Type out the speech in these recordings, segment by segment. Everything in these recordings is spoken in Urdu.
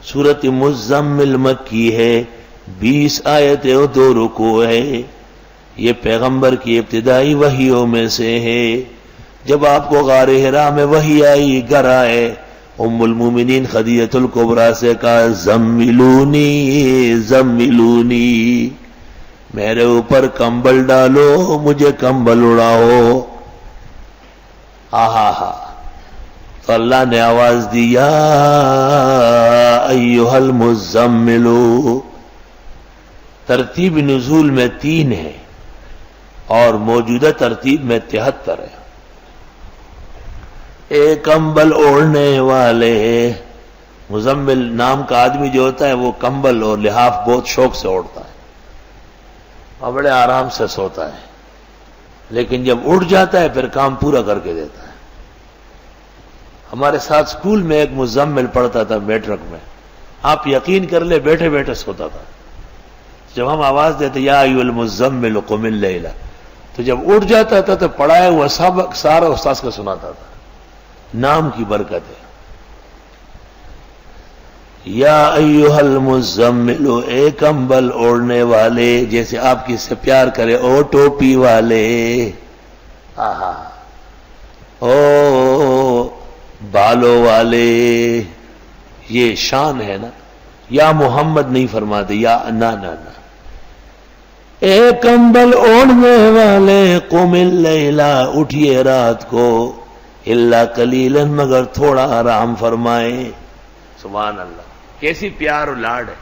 سورۃ مزمل مکی ہے، 20 آیتیں اور 2 رکوع ہے۔ یہ پیغمبر کی ابتدائی وحیوں میں سے ہے۔ جب آپ کو غار حرا میں وحی آئی، گھر آئے، ام المومنین خدیجہ الکبریٰ سے کہا زملونی زملونی، میرے اوپر کمبل ڈالو، مجھے کمبل اڑاؤ۔ آہا، تو اللہ نے آواز دی یا ایھا المزمل۔ ترتیب نزول میں 3 ہے اور موجودہ ترتیب میں 73 ہے۔ ایک کمبل اوڑھنے والے، مزمل نام کا آدمی جو ہوتا ہے وہ کمبل اور لحاف بہت شوق سے اوڑھتا ہے اور بڑے آرام سے سوتا ہے، لیکن جب اٹھ جاتا ہے پھر کام پورا کر کے دیتا ہے۔ ہمارے ساتھ اسکول میں ایک مزمل پڑھتا تھا میٹرک میں، آپ یقین کر لیں بیٹھے بیٹھے سوتا تھا۔ جب ہم آواز دیتے یا ایھا المزمل قم اللیل، تو جب اٹھ جاتا تھا تو پڑھایا ہوا سبق سارا استاذ کا سناتا تھا۔ نام کی برکت ہے۔ یا ایھا المزمل، اے کمبل اوڑھنے والے، جیسے آپ کس سے پیار کرے، او ٹوپی والے، آہا، او بالوں والے، یہ شان ہے نا۔ یا محمد نہیں فرماتے، یا نا نا نا، اے کمبل اوڑھنے والے، قم اللیل، اٹھیے رات کو، الا قلیلا، مگر تھوڑا آرام فرمائے۔ سبحان اللہ، کیسی پیار و لاڈ ہے۔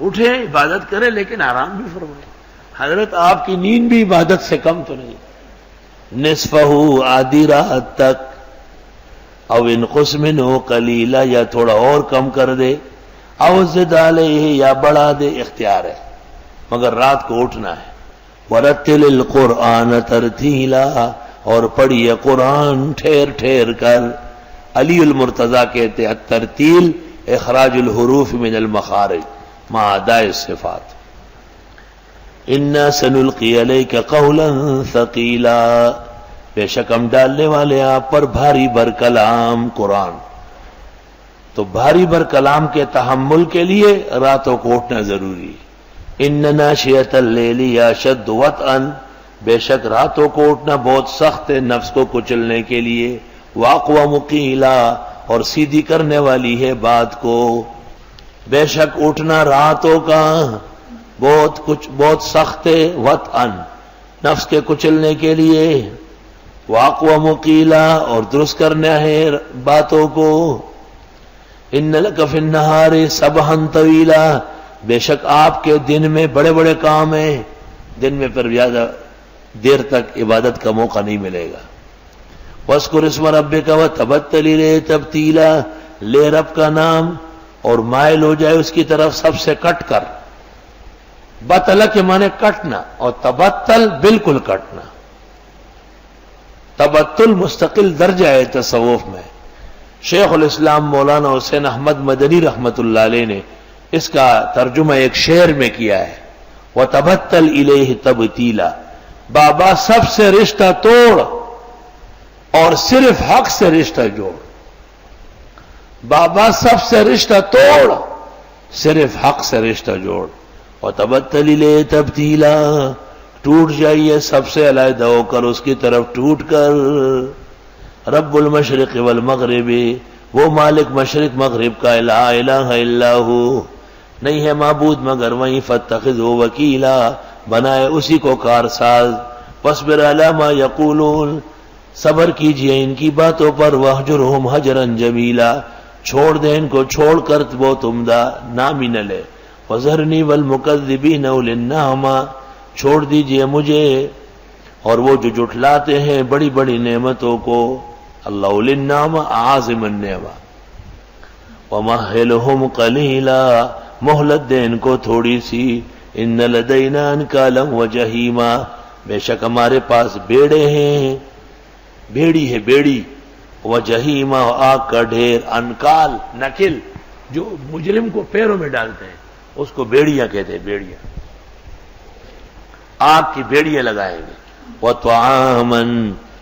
اٹھے عبادت کرے لیکن آرام بھی فرمائے۔ حضرت آپ کی نیند بھی عبادت سے کم تو نہیں۔ نصفہ، آدھی رات تک، او انقص منہ قلیلا، یا تھوڑا اور کم کر دے، او زد علیہ، یا بڑھا دے، اختیار ہے، مگر رات کو اٹھنا ہے۔ ورتل القرآن ترتیلا، اور پڑھیے قرآن ٹھہر ٹھہر کر۔ علی المرتضیٰ کہتے ہیں الترتیل اخراج الحروف من المخارج مع اداء الصفات۔ انا سنلقی علیک قولا ثقیلا، بے شک ہم ڈالنے والے آپ پر بھاری بر کلام قرآن۔ تو بھاری بر کلام کے تحمل کے لیے راتوں کو اٹھنا ضروری ہے۔ ان ناشئۃ اللیل اشد وطئا، بے شک راتوں کو اٹھنا بہت سخت ہے نفس کو کچلنے کے لیے۔ واقوم قیلا، اور سیدھی کرنے والی ہے بات کو۔ بے شک اٹھنا راتوں کا بہت سخت ہے، وطئا، نفس کے کچلنے کے لیے۔ واقوم قیلا، اور درست کرنا ہے باتوں کو۔ ان لک فی النہار سبحا طویلا، بے شک آپ کے دن میں بڑے بڑے کام ہیں، دن میں پھر زیادہ دیر تک عبادت کا موقع نہیں ملے گا۔ وَاذْكُرِ اسْمَ رَبِّكَ وَتَبَتَّلْ إِلَيْهِ تَبْتِيلًا، لے رب کا نام اور مائل ہو جائے اس کی طرف سب سے کٹ کر۔ بطل کے معنی کٹنا، اور تبتل بالکل کٹنا۔ تبتل مستقل درجہ ہے تصوف میں۔ شیخ الاسلام مولانا حسین احمد مدنی رحمت اللہ علیہ نے اس کا ترجمہ ایک شعر میں کیا ہے، وَتَبَتَّلْ إِلَيْهِ تَبْتِيلًا، بابا سب سے رشتہ توڑ اور صرف حق سے رشتہ جوڑ۔ بابا سب سے رشتہ توڑ، صرف حق سے رشتہ جوڑ۔ وَتَبَتَّلْ إِلَيْهِ تَبْتِيلًا، ٹوٹ جائیے سب سے علیحدہ ہو کر اس کی طرف ٹوٹ کر۔ رب المشرق والمغرب، وہ مالک مشرق مغرب کا، لا الہ الا ہو، نہیں ہے معبود مگر وہیں، فاتخذہ وکیلا، بنائے اسی کو کارساز۔ واصبر علی ما یقولون، صبر کیجئے ان کی باتوں پر، واہجرہم ہجرا جمیلا، چھوڑ دیں ان کو چھوڑ کر بہت عمدہ، نام ہی نہ لے۔ وذرنی والمکذبین اولی النعمہ، چھوڑ دیجئے مجھے اور وہ جو جھٹلاتے ہیں بڑی بڑی نعمتوں کو۔ اللہ اولی النعمہ، عاظم النعمہ۔ ومہلہم قلیلا، مہلت دے ان کو تھوڑی سی۔ ان لدینا انکالا وجحیما، بے شک ہمارے پاس بیڑے ہیں، بیڑی ہے بیڑی، وجحیما، آگ کا ڈھیر۔ انکال نکل، جو مجرم کو پیروں میں ڈالتے ہیں اس کو بیڑیاں کہتے ہیں، بیڑیاں، آگ کی بیڑیاں لگائیں گے۔ وطعاما،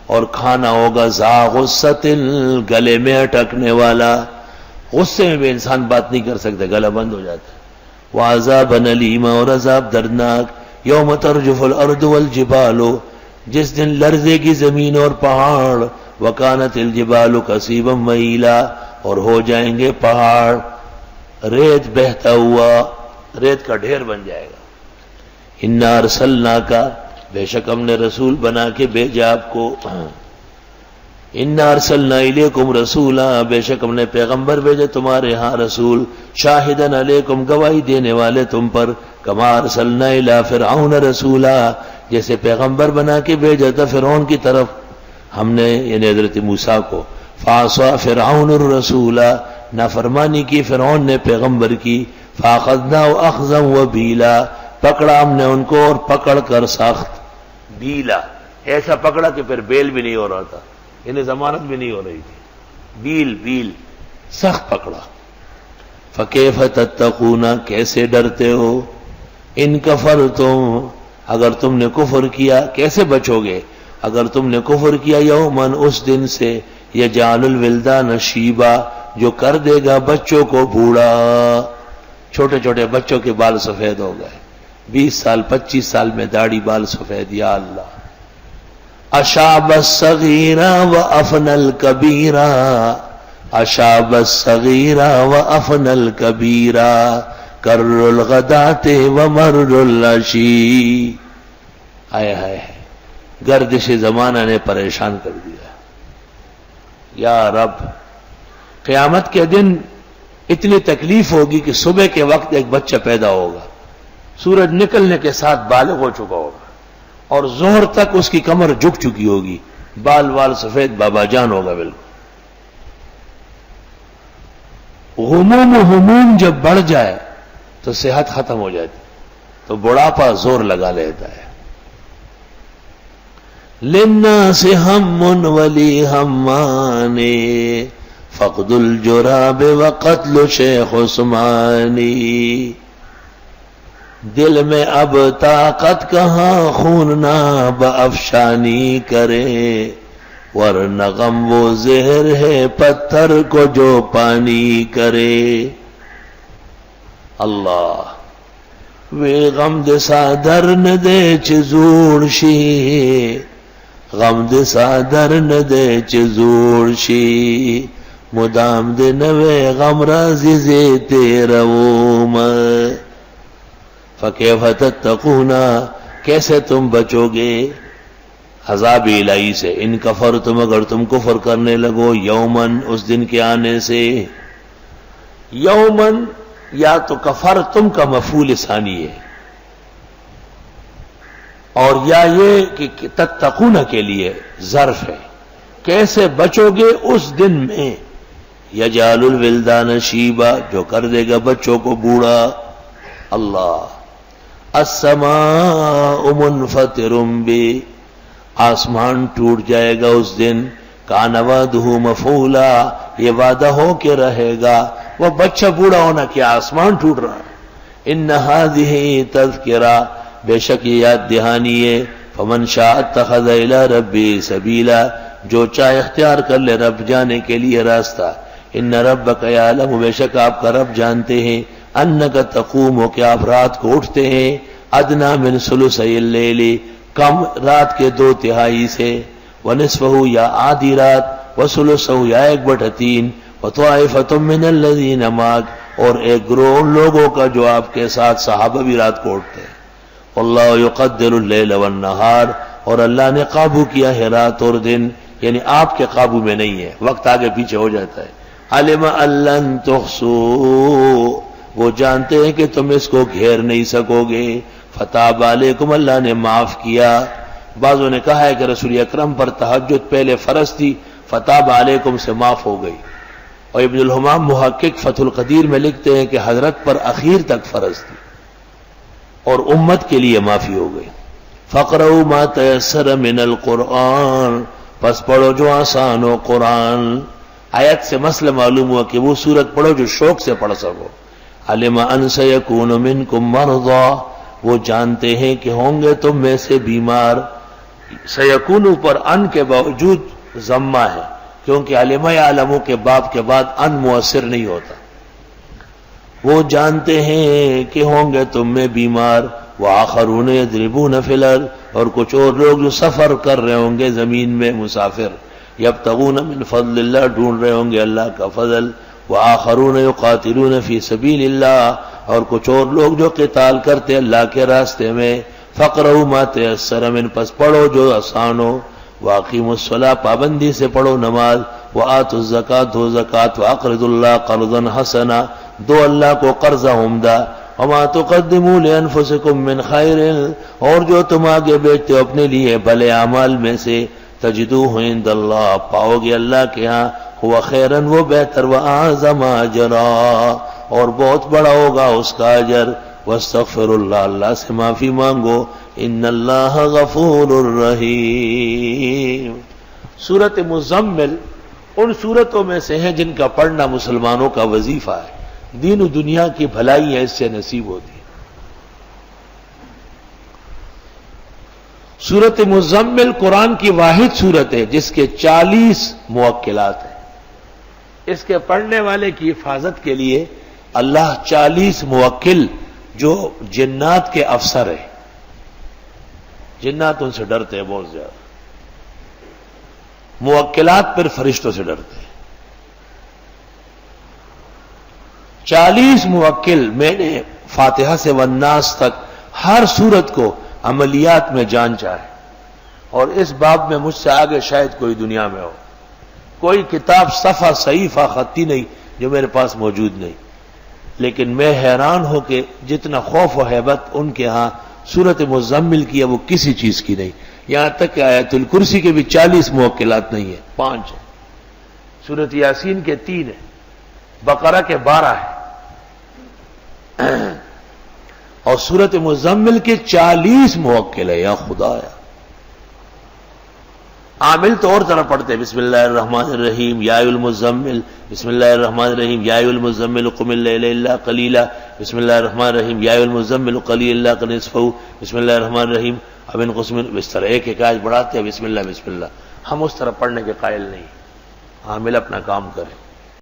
اور کھانا ہوگا ذا غصۃ، گلے میں اٹکنے والا۔ غصے میں بھی انسان بات نہیں کر سکتا، گلا بند ہو جاتا ہے۔ وعذابًا الیما، اور عذاب دردناک، یوم ترجف الارض والجبال، جس دن لرزے گی زمین اور پہاڑ، وکانت الجبال کثیبا مہیلا، اور ہو جائیں گے پہاڑ ریت بہتا ہوا، ریت کا ڈھیر بن جائے گا۔ انا ارسلناک، بے شک ہم نے رسول بنا کے بھیجا آپ کو، انا ارسلنا الیکم رسولا، بے شک ہم نے پیغمبر بھیجا تمہارے ہاں رسول، شاہدن علیکم، گواہی دینے والے تم پر، کما ارسلنا الی فرعون رسولا، جیسے پیغمبر بنا کے بھیجا تھا فرعون کی طرف ہم نے، یعنی حضرت موسیٰ کو، فعصى فرعون الرسول، نافرمانی کی فرعون نے پیغمبر کی، فاخذناه اخذا وبیلا، پکڑا ہم نے ان کو اور پکڑ کر سخت، بیلا، ایسا پکڑا کہ پھر بیل بھی نہیں ہو رہا تھا، یعنی ضمانت بھی نہیں ہو رہی تھی، بیل سخت پکڑا۔ فکیف تتقون، کیسے ڈرتے ہو، ان کفرتم، اگر تم نے کفر کیا، کیسے بچو گے اگر تم نے کفر کیا، یومن، اس دن سے، یجعل الولدان شیبا، جو کر دے گا بچوں کو بوڑھا، چھوٹے چھوٹے بچوں کے بال سفید ہو گئے، 20 سال 25 سال میں داڑھی بال سفید، یا اللہ۔ اشاب الصغیر وافن الکبیر، اشاب الصغیر وافن الکبیر، کر الغداۃ ومر العشی، آئے ہائے، گردش زمانہ نے پریشان کر دیا۔ یا رب، قیامت کے دن اتنی تکلیف ہوگی کہ صبح کے وقت ایک بچہ پیدا ہوگا، سورج نکلنے کے ساتھ بالغ ہو چکا ہوگا، اور ظہر تک اس کی کمر جھک چکی ہوگی، بال سفید، بابا جان ہوگا بالکل۔ غموم جب بڑھ جائے تو صحت ختم ہو جاتی، تو بڑھاپا زور لگا لیتا ہے۔ للناس ہم ولی ہمان، فقد الجراب وقتل شیخ عثمانی، دل میں اب طاقت کہاں خون نہ بافشانی کرے، ورنہ غم وہ زہر ہے پتھر کو جو پانی کرے۔ اللہ، وے غم دسا در ندے چزور شی، غم دسا در ندے چزور شی، مدام دے نوے غم رازی زی تیروم۔ فکیف تتقون، کیسے تم بچو گے عذاب الہی سے، ان کفرتم، اگر تم کفر کرنے لگو، یومن، اس دن کے آنے سے۔ یومن یا تو کفرتم کا مفعول ثانی ہے، اور یا یہ کہ تتقون کے لیے ظرف ہے، کیسے بچو گے اس دن میں، یجعل الولدان شیبا، جو کر دے گا بچوں کو بوڑھا۔ اللہ، السماء منفطر بی، آسمان ٹوٹ جائے گا اس دن، کان وعدہ مفعولا، یہ وعدہ ہو کے رہے گا، وہ بچہ بوڑھا ہونا کیا آسمان ٹوٹ رہا ہے۔ ان ہذہ تذکرہ، بے شک یہ یاد دہانی ہے، فمن شاء اتخذ الی ربہ سبیلا، جو چاہے اختیار کر لے رب جانے کے لیے راستہ۔ ان ربک یعلم، بے شک آپ کا رب جانتے ہیں، انک تقوم، کہ آپ رات کو اٹھتے ہیں، ادنا من ثلثی اللیل، کم رات کے 2/3 سے، ونصفہ یا آدھی رات، وثلثہ یا 1/3، وطائفۃ من الذین معک، اور ایک گروہ ان لوگوں کا جو آپ کے ساتھ، صحابہ بھی رات کو اٹھتے ہیں۔ اللہ یقدر اللیل والنہار، اور اللہ نے قابو کیا ہے رات اور دن، یعنی آپ کے قابو میں نہیں ہے، وقت آگے پیچھے ہو جاتا ہے۔ علم ان لن تحصوا، وہ جانتے ہیں کہ تم اس کو گھیر نہیں سکو گے، فتاب علیکم، اللہ نے معاف کیا۔ بعضوں نے کہا ہے کہ رسول اکرم پر تہجد پہلے فرض تھی، فتاب علیکم سے معاف ہو گئی، اور ابن الحمام محقق فتح القدیر میں لکھتے ہیں کہ حضرت پر اخیر تک فرض تھی اور امت کے لیے معافی ہو گئی۔ فقرؤوا ما تیسر من القرآن، پس پڑھو جو آسان ہو قرآن۔ آیت سے مسئلہ معلوم ہوا کہ وہ سورت پڑھو جو شوق سے پڑھ سکو۔ علم ان سیکون منکم مرضی، وہ جانتے ہیں کہ ہوں گے تم میں سے بیمار۔ سیکون پر ان کے باوجود ضمہ ہے، کیونکہ علم یعلم کے باب کے بعد ان مؤثر نہیں ہوتا. وہ جانتے ہیں کہ ہوں گے تم میں بیمار، وآخرون یضربون فی الارض، اور کچھ اور لوگ جو سفر کر رہے ہوں گے زمین میں، مسافر، یبتغون من فضل اللہ، ڈھونڈ رہے ہوں گے اللہ کا فضل، وآخرون یقاتلون فی سبیل اللہ، اور کچھ اور لوگ جو قتال کرتے اللہ کے راستے میں. فقرؤوا ما تیسر من، پس پڑھو جو آسان ہو. واقیموا الصلاۃ، پابندی سے پڑھو نماز. وآتوا الزکاۃ، دو زکات. واقرضوا اللہ قرضا حسنا، دو اللہ کو قرض عمدہ. وما تقدموا لانفسکم من خیر، اور جو تم آگے بیچتے ہو اپنے لیے بھلے اعمال میں سے، تجدوہ عند اللہ، پاؤ گے اللہ کے ہاں، ہوا خیرن، وہ بہتر، واعظم اجرا، اور بہت بڑا ہوگا اس کا اجر. واستغفر اللہ، اللہ سے معافی مانگو، ان اللہ غفور الرحیم. سورۃ مزمل ان سورتوں میں سے ہے جن کا پڑھنا مسلمانوں کا وظیفہ ہے. دین و دنیا کی بھلائی ہے اس سے نصیب ہوتی ہے. سورۃ مزمل قرآن کی واحد سورت ہے جس کے 40 موکلات ہیں. اس کے پڑھنے والے کی حفاظت کے لیے اللہ 40 موکل جو جنات کے افسر ہیں، جنات ان سے ڈرتے ہیں بہت زیادہ، موکلات پھر فرشتوں سے ڈرتے ہیں. 40 موکل، میں نے فاتحہ سے والناس تک ہر سورت کو عملیات میں جانچا ہے، اور اس باب میں مجھ سے آگے شاید کوئی دنیا میں ہو. کوئی کتاب صفحہ صحیفہ خطی نہیں جو میرے پاس موجود نہیں. لیکن میں حیران ہوں کہ جتنا خوف و ہیبت ان کے ہاں سورۃ مزمل کی ہے وہ کسی چیز کی نہیں. یہاں تک کہ آیت الکرسی کے بھی 40 موکلات نہیں ہیں، 5 ہیں. سورۃ یاسین کے 3 ہیں، بقرہ کے 12 ہیں، اور سورۃ مزمل کے 40 موکل ہے. یا خدایا، عامل تو اور طرح پڑھتے ہیں، بسم اللہ الرحمن الرحیم یا ایھا المزمل، بسم اللہ الرحمن الرحیم یا ایھا المزمل قم اللیل الا قلیلا، بسم اللہ الرحمن الرحیم یا ایھا المزمل قلیلا الا نصفہ، بسم اللہ الرحمن الرحیم اب ان قسم. اس طرح ایک آیت بڑھاتے ہیں، بسم اللہ بسم اللہ. ہم اس طرح پڑھنے کے قائل نہیں. عامل اپنا کام کریں.